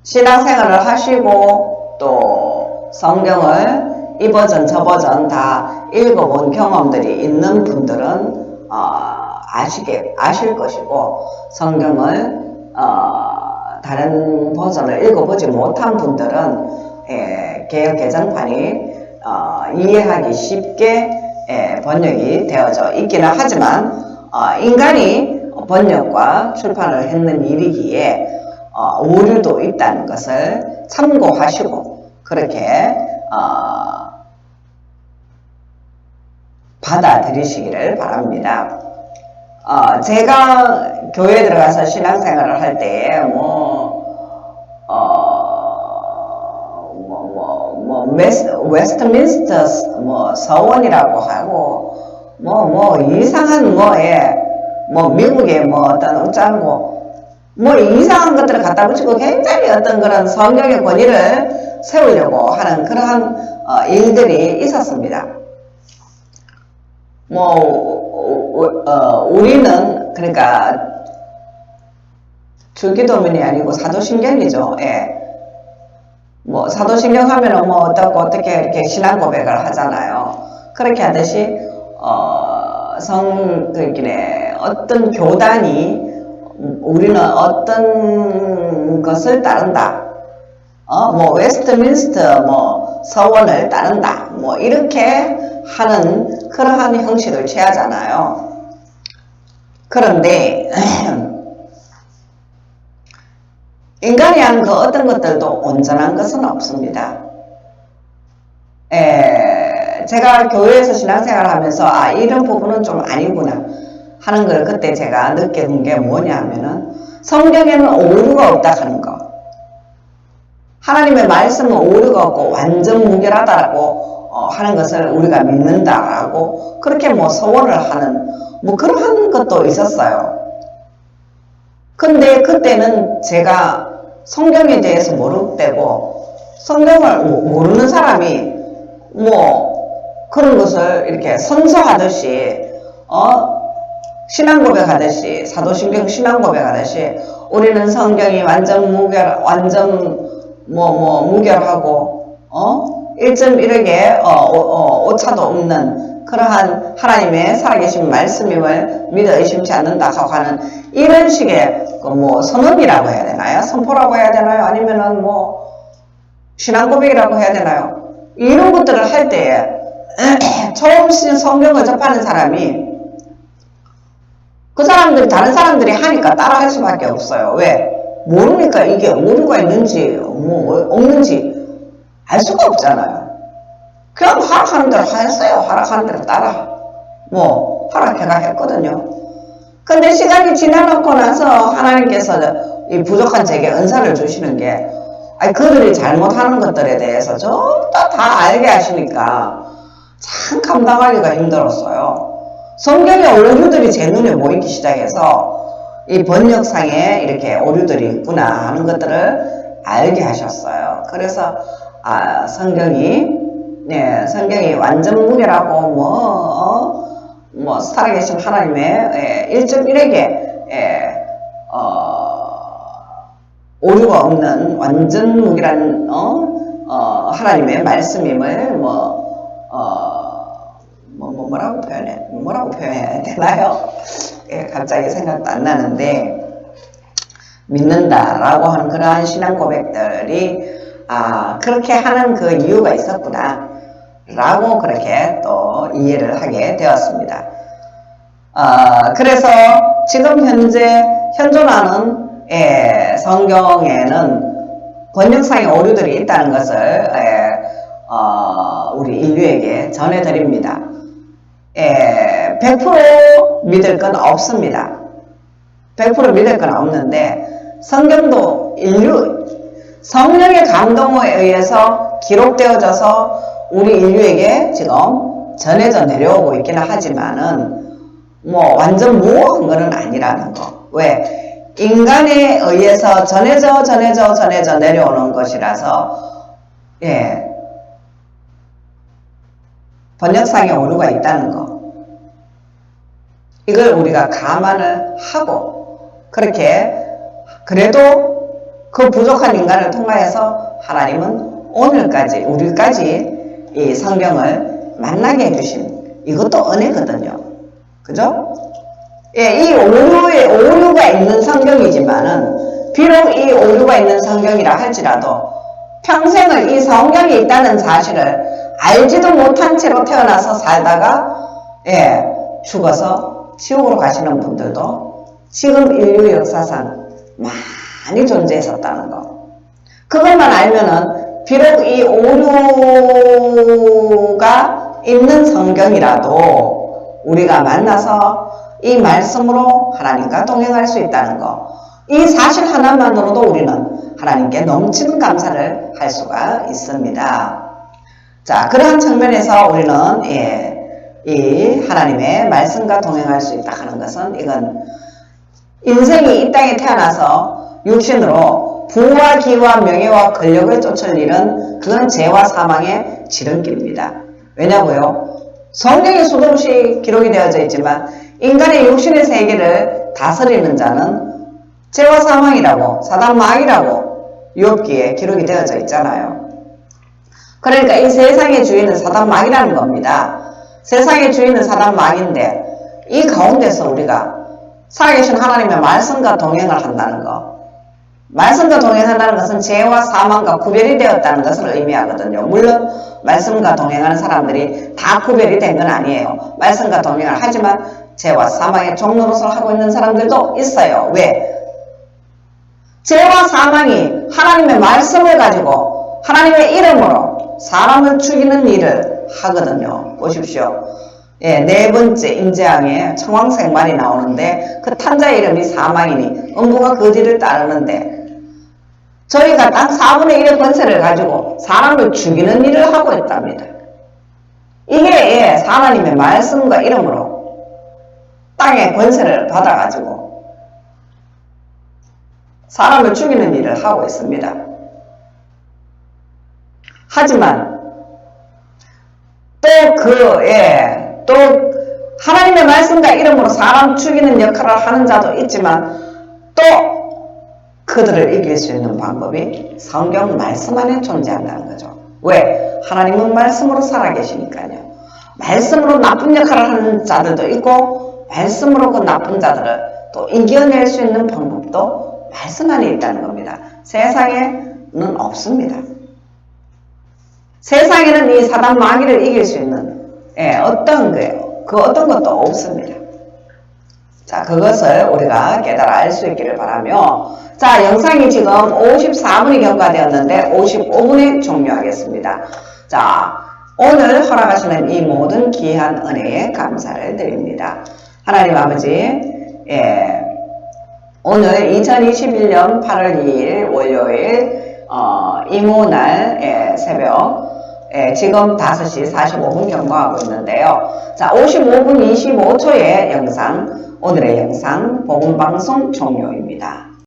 신앙생활을 하시고 또 성경을 이 버전 저 버전 다 읽어본 경험들이 있는 분들은 아실 것이고, 성경을 다른 버전을 읽어보지 못한 분들은 개역 개정판이 이해하기 쉽게 번역이 되어져 있기는 하지만 인간이 번역과 출판을 했는 일이기에 오류도 있다는 것을 참고하시고 그렇게 받아들이시기를 바랍니다. 제가 교회에 들어가서 신앙생활을 할 때에 웨스트민스터 서원이라고 하고 이상한 미국의 어떤 어쩌고 이상한 것들을 갖다 붙이고 굉장히 어떤 그런 성경의 권위를 세우려고 하는 그러한 일들이 있었습니다. 우리는 그러니까 주기도문이 아니고 사도신경이죠. 예. 사도신경 하면은 어떻게 이렇게 신앙 고백을 하잖아요. 그렇게 하듯이 어떤 교단이 우리는 어떤 것을 따른다. 웨스트민스터 서원을 따른다. 이렇게 하는 그러한 형식을 취하잖아요. 그런데 인간이 하는 그 어떤 것들도 온전한 것은 없습니다. 제가 교회에서 신앙생활을 하면서 이런 부분은 좀 아니구나 하는 걸 그때 제가 느낀 게 뭐냐면은 성경에는 오류가 없다 하는 거, 하나님의 말씀은 오류가 없고 완전 무결하다라고 하는 것을 우리가 믿는다라고 그렇게 서원을 하는 그러한 것도 있었어요. 근데 그때는 제가 성경에 대해서 모를 때고 성경을 모르는 사람이 그런 것을 이렇게 선서하듯이 신앙 고백하듯이 사도신경 신앙 고백하듯이 우리는 성경이 완전 무결하고 1.1획에 오차도 없는 그러한 하나님의 살아계신 말씀임을 믿어 의심치 않는다 하고 하는 이런 식의 선언이라고 해야 되나요? 선포라고 해야 되나요? 아니면은 신앙 고백이라고 해야 되나요? 이런 것들을 할 때에 처음 성경을 접하는 사람이 그 사람들이, 다른 사람들이 하니까 따라 할 수밖에 없어요. 왜? 모르니까 이게 오류가 있는지, 없는지 알 수가 없잖아요. 그냥 하락하는 대로 했어요. 하락하는 대로 따라. 하락해가 했거든요. 근데 시간이 지나놓고 나서 하나님께서 이 부족한 제게 은사를 주시는 게, 그들이 잘못하는 것들에 대해서 전부 다 알게 하시니까 참 감당하기가 힘들었어요. 성경에 오류들이 제 눈에 보이기 시작해서 이 번역상에 이렇게 오류들이 있구나 하는 것들을 알게 하셨어요. 그래서 성경이 완전무례라고 살아계신 하나님의 1.1에게 오류가 없는 완전무기란 하나님의 말씀임을 뭐라고 표현해야 되나요? 갑자기 생각도 안 나는데, 믿는다라고 하는 그러한 신앙 고백들이 그렇게 하는 그 이유가 있었구나 라고 그렇게 또 이해를 하게 되었습니다. 그래서 지금 현존하는 성경에는 번역상의 오류들이 있다는 것을 우리 인류에게 전해드립니다. 100% 믿을 건 없습니다. 100% 믿을 건 없는데, 성경도 성령의 감동에 의해서 기록되어져서 우리 인류에게 지금 전해져 내려오고 있기는 하지만은 완전 무효한 것은 아니라는 거. 왜? 인간에 의해서 전해져 내려오는 것이라서 번역상에 오류가 있다는 거. 이걸 우리가 감안을 하고 그래도 그 부족한 인간을 통하여서 하나님은 오늘까지 우리까지 이 성경을 만나게 해주신 이것도 은혜거든요. 그죠? 이 오류가 있는 성경이지만은 비록 이 오류가 있는 성경이라 할지라도 평생을 이 성경이 있다는 사실을 알지도 못한 채로 태어나서 살다가 죽어서 지옥으로 가시는 분들도 지금 인류 역사상 많이 존재했었다는 거. 그것만 알면은 비록 이 오류가 있는 성경이라도 우리가 만나서 이 말씀으로 하나님과 동행할 수 있다는 거. 이 사실 하나만으로도 우리는 하나님께 넘치는 감사를 할 수가 있습니다. 자, 그러한 측면에서 우리는 이 하나님의 말씀과 동행할 수 있다 하는 것은, 이건 인생이 이 땅에 태어나서 육신으로 부와 기와 명예와 권력을 쫓을 일은 그건 죄와 사망의 지름길입니다. 왜냐고요? 성경에 수도 없이 기록이 되어져 있지만 인간의 육신의 세계를 다스리는 자는 죄와 사망이라고, 사단 마귀라고 욥기에 기록이 되어져 있잖아요. 그러니까 이 세상의 주인은 사단 마귀라는 겁니다. 세상의 주인은 사단 마귀인데 이 가운데서 우리가 살아계신 하나님의 말씀과 동행을 한다는 것. 말씀과 동행한다는 것은 죄와 사망과 구별이 되었다는 것을 의미하거든요. 물론 말씀과 동행하는 사람들이 다 구별이 된 건 아니에요. 말씀과 동행을 하지만 죄와 사망의 종노릇을 하고 있는 사람들도 있어요. 왜? 죄와 사망이 하나님의 말씀을 가지고 하나님의 이름으로 사람을 죽이는 일을 하거든요. 보십시오. 네 번째 인재왕에 청왕생말이 나오는데 그 탄자의 이름이 사망이니 음부가 그 뒤를 따르는데, 저희가 딱 4분의 1의 권세를 가지고 사람을 죽이는 일을 하고 있답니다. 이게 하나님의 말씀과 이름으로 땅의 권세를 받아가지고 사람을 죽이는 일을 하고 있습니다. 하지만 또 하나님의 말씀과 이름으로 사람 죽이는 역할을 하는 자도 있지만 또 그들을 이길 수 있는 방법이 성경 말씀 안에 존재한다는 거죠. 왜? 하나님은 말씀으로 살아계시니까요. 말씀으로 나쁜 역할을 하는 자들도 있고 말씀으로 그 나쁜 자들을 또 이겨낼 수 있는 방법도 말씀 안에 있다는 겁니다. 세상에는 없습니다. 세상에는 이 사단 마귀를 이길 수 있는 어떤 것도 없습니다. 자, 그것을 우리가 깨달아 알 수 있기를 바라며, 자, 영상이 지금 54분이 경과되었는데 55분에 종료하겠습니다. 자, 오늘 허락하시는 이 모든 귀한 은혜에 감사를 드립니다. 하나님 아버지, 오늘 2021년 8월 2일 월요일 이모날 새벽 지금 5시 45분 경과하고 있는데요. 자, 55분 25초의 영상, 오늘의 영상 복음방송 종료입니다.